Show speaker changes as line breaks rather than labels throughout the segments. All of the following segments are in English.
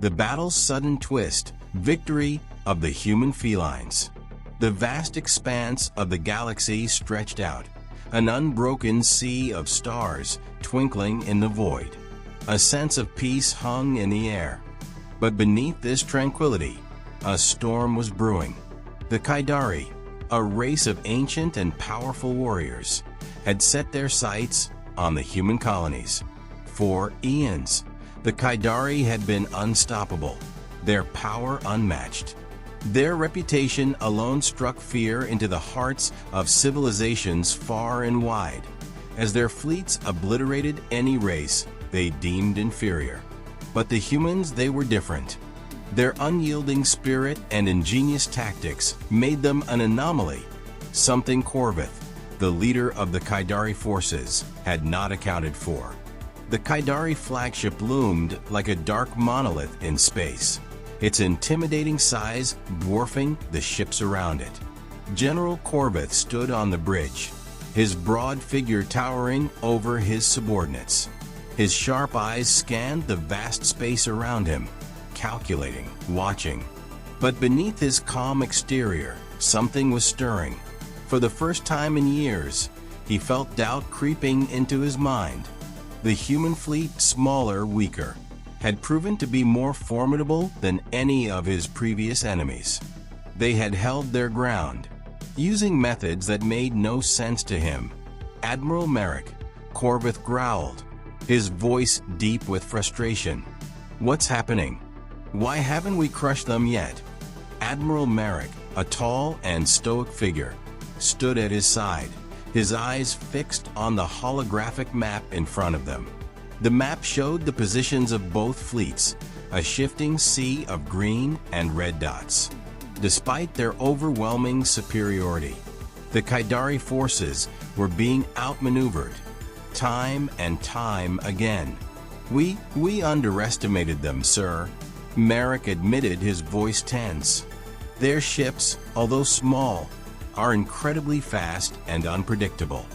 The battle's sudden twist, victory of the human felines. The vast expanse of the galaxy stretched out, an unbroken sea of stars twinkling in the void. A sense of peace hung in the air. But beneath this tranquility, a storm was brewing. The Kaidari, a race of ancient and powerful warriors, had set their sights on the human colonies. For eons, the Kaidari had been unstoppable, their power unmatched. Their reputation alone struck fear into the hearts of civilizations far and wide, as their fleets obliterated any race they deemed inferior. But the humans, they were different. Their unyielding spirit and ingenious tactics made them an anomaly, something Korvath, the leader of the Kaidari forces, had not accounted for. The Kaidari flagship loomed like a dark monolith in space, its intimidating size dwarfing the ships around it. General Korvath stood on the bridge, his broad figure towering over his subordinates. His sharp eyes scanned the vast space around him, calculating, watching. But beneath his calm exterior, something was stirring. For the first time in years, he felt doubt creeping into his mind. The human fleet, smaller, weaker, had proven to be more formidable than any of his previous enemies. They had held their ground, using methods that made no sense to him. Admiral Merrick, Korvath growled, his voice deep with frustration. "What's happening? Why haven't we crushed them yet?" Admiral Merrick, a tall and stoic figure, stood at his side, his eyes fixed on the holographic map in front of them. The map showed the positions of both fleets, a shifting sea of green and red dots. Despite their overwhelming superiority, the Kaidari forces were being outmaneuvered, time and time again. We underestimated them, sir," Merrick admitted, his voice tense. "Their ships, although small, are incredibly fast and unpredictable.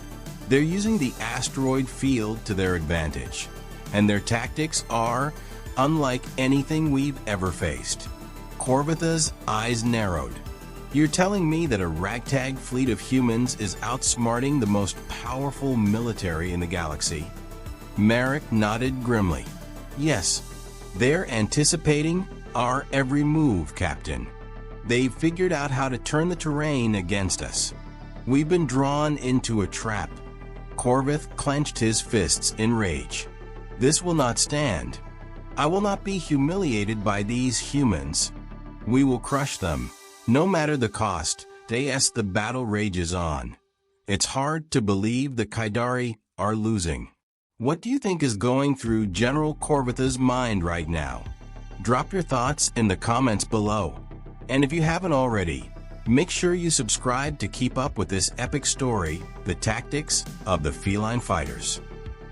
They're using the asteroid field to their advantage, and their tactics are unlike anything we've ever faced." Korvath's eyes narrowed. "You're telling me that a ragtag fleet of humans is outsmarting the most powerful military in the galaxy?" Merrick nodded grimly. "Yes, they're anticipating our every move, Captain. They've figured out how to turn the terrain against us. We've been drawn into a trap." Korvath clenched his fists in rage. "This will not stand. I will not be humiliated by these humans. We will crush them, no matter the cost." As the battle rages on, it's hard to believe the Kaidari are losing. What do you think is going through General Korvath's mind right now? Drop your thoughts in the comments below. And if you haven't already, make sure you subscribe to keep up with this epic story, the tactics of the feline fighters.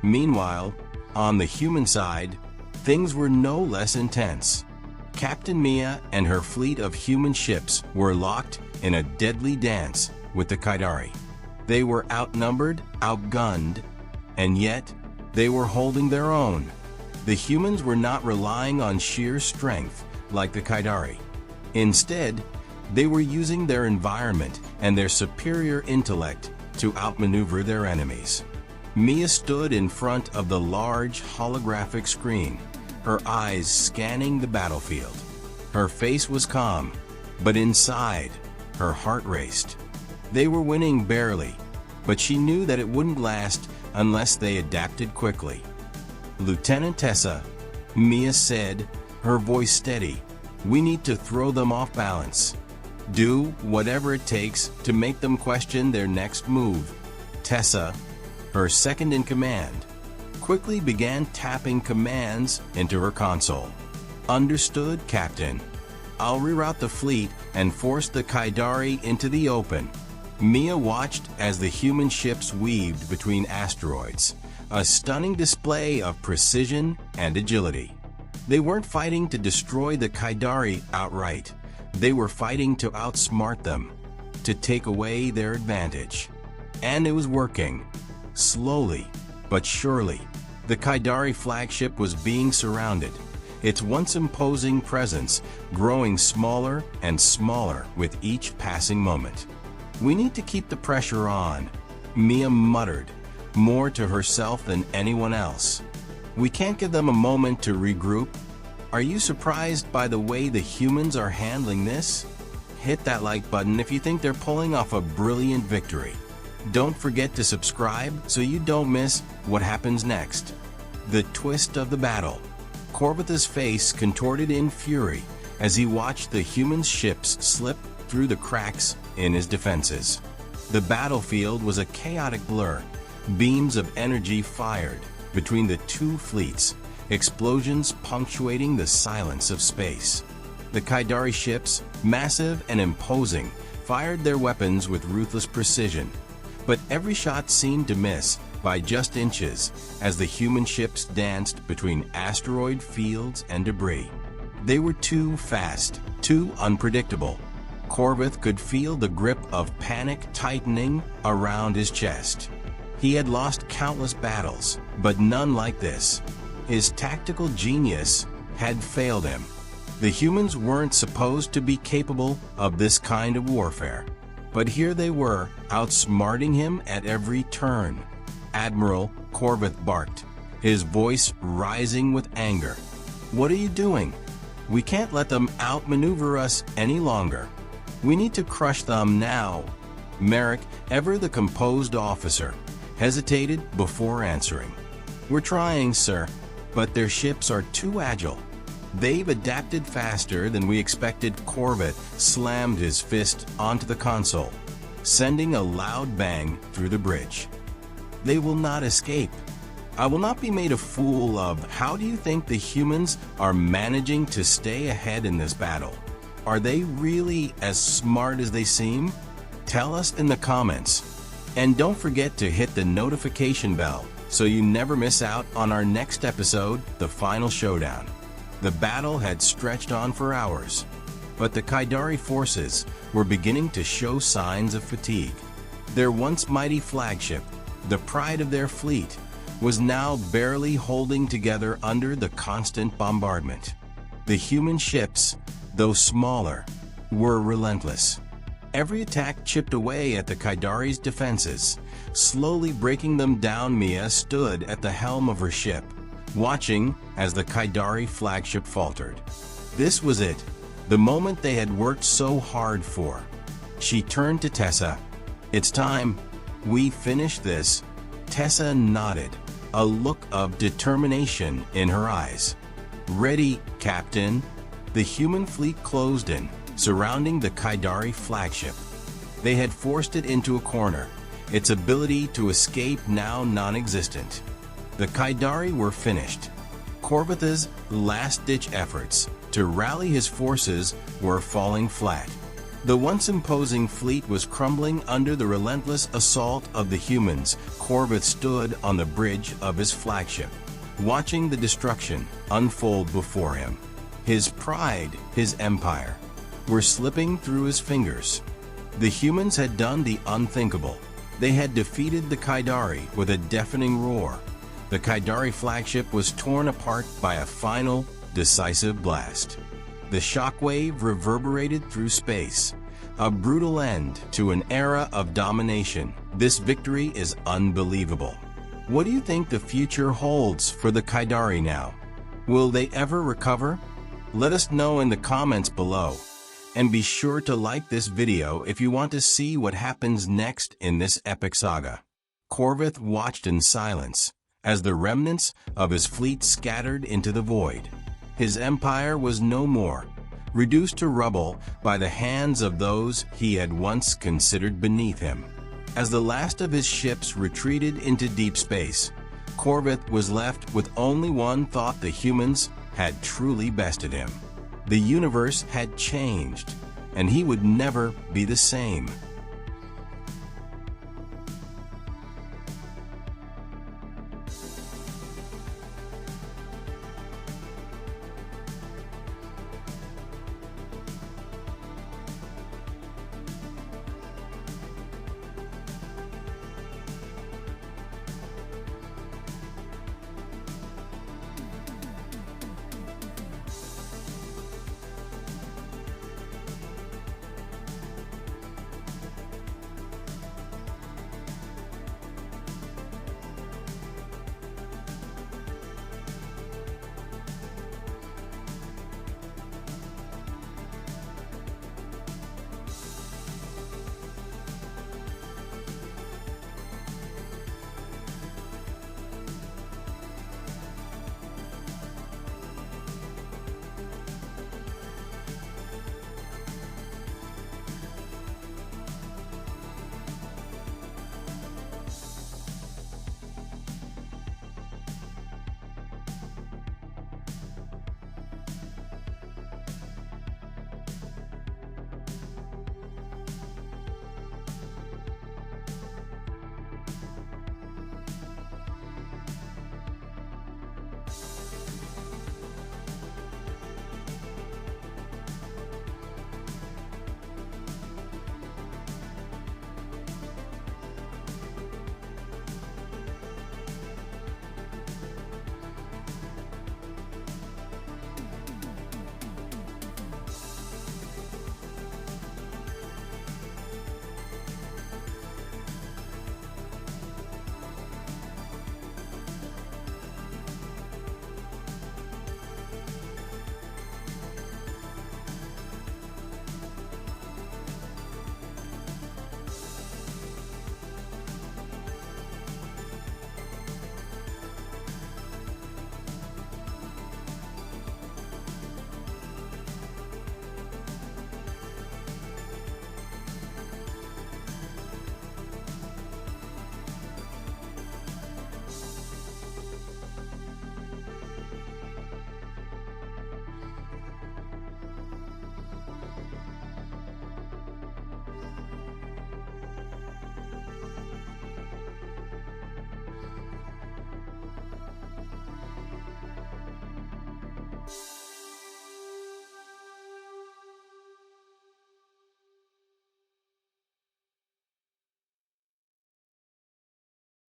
Meanwhile, on the human side, things were no less intense. Captain Mia and her fleet of human ships were locked in a deadly dance with the Kaidari. They were outnumbered, outgunned, and yet they were holding their own. The humans were not relying on sheer strength like the Kaidari. Instead, they were using their environment and their superior intellect to outmaneuver their enemies. Mia stood in front of the large holographic screen, her eyes scanning the battlefield. Her face was calm, but inside, her heart raced. They were winning barely, but she knew that it wouldn't last unless they adapted quickly. "Lieutenant Tessa," Mia said, her voice steady, "we need to throw them off balance. Do whatever it takes to make them question their next move." Tessa, her second in command, quickly began tapping commands into her console. "Understood, Captain. I'll reroute the fleet and force the Kaidari into the open." Mia watched as the human ships weaved between asteroids, a stunning display of precision and agility. They weren't fighting to destroy the Kaidari outright. They were fighting to outsmart them, to take away their advantage. And it was working. Slowly, but surely, the Kaidari flagship was being surrounded, its once imposing presence growing smaller and smaller with each passing moment. "We need to keep the pressure on," Mia muttered, more to herself than anyone else. "We can't give them a moment to regroup." Are you surprised by the way the humans are handling this? Hit that like button if you think they're pulling off a brilliant victory. Don't forget to subscribe so you don't miss what happens next. The twist of the battle. Korvath's face contorted in fury as he watched the human ships slip through the cracks in his defenses. The battlefield was a chaotic blur. Beams of energy fired between the two fleets, explosions punctuating the silence of space. The Kaidari ships, massive and imposing, fired their weapons with ruthless precision, but every shot seemed to miss by just inches as the human ships danced between asteroid fields and debris. They were too fast, too unpredictable. Korvath could feel the grip of panic tightening around his chest. He had lost countless battles, but none like this. His tactical genius had failed him. The humans weren't supposed to be capable of this kind of warfare. But here they were, outsmarting him at every turn. "Admiral," Korvath barked, his voice rising with anger. "What are you doing? We can't let them outmaneuver us any longer. We need to crush them now." Merrick, ever the composed officer, hesitated before answering. "We're trying, sir, but their ships are too agile. They've adapted faster than we expected." Korvath slammed his fist onto the console, sending a loud bang through the bridge. "They will not escape. I will not be made a fool of." How do you think the humans are managing to stay ahead in this battle? Are they really as smart as they seem? Tell us in the comments. And don't forget to hit the notification bell so you never miss out on our next episode, The Final Showdown. The battle had stretched on for hours, but the Kaidari forces were beginning to show signs of fatigue. Their once mighty flagship, the pride of their fleet, was now barely holding together under the constant bombardment. The human ships, though smaller, were relentless. Every attack chipped away at the Kaidari's defenses, slowly breaking them down. Mia stood at the helm of her ship, watching as the Kaidari flagship faltered. This was it, the moment they had worked so hard for. She turned to Tessa. "It's time. We finish this." Tessa nodded, a look of determination in her eyes. "Ready, Captain." The human fleet closed in, surrounding the Kaidari flagship. They had forced it into a corner, its ability to escape now non-existent. The Kaidari were finished. Korvath's last-ditch efforts to rally his forces were falling flat. The once imposing fleet was crumbling under the relentless assault of the humans. Korvath stood on the bridge of his flagship, watching the destruction unfold before him. His pride, his empire, were slipping through his fingers. The humans had done the unthinkable. They had defeated the Kaidari with a deafening roar. The Kaidari flagship was torn apart by a final, decisive blast. The shockwave reverberated through space, a brutal end to an era of domination. This victory is unbelievable. What do you think the future holds for the Kaidari now? Will they ever recover? Let us know in the comments below. And be sure to like this video if you want to see what happens next in this epic saga. Korvath watched in silence as the remnants of his fleet scattered into the void. His empire was no more, reduced to rubble by the hands of those he had once considered beneath him. As the last of his ships retreated into deep space, Korvath was left with only one thought: the humans had truly bested him. The universe had changed, and he would never be the same.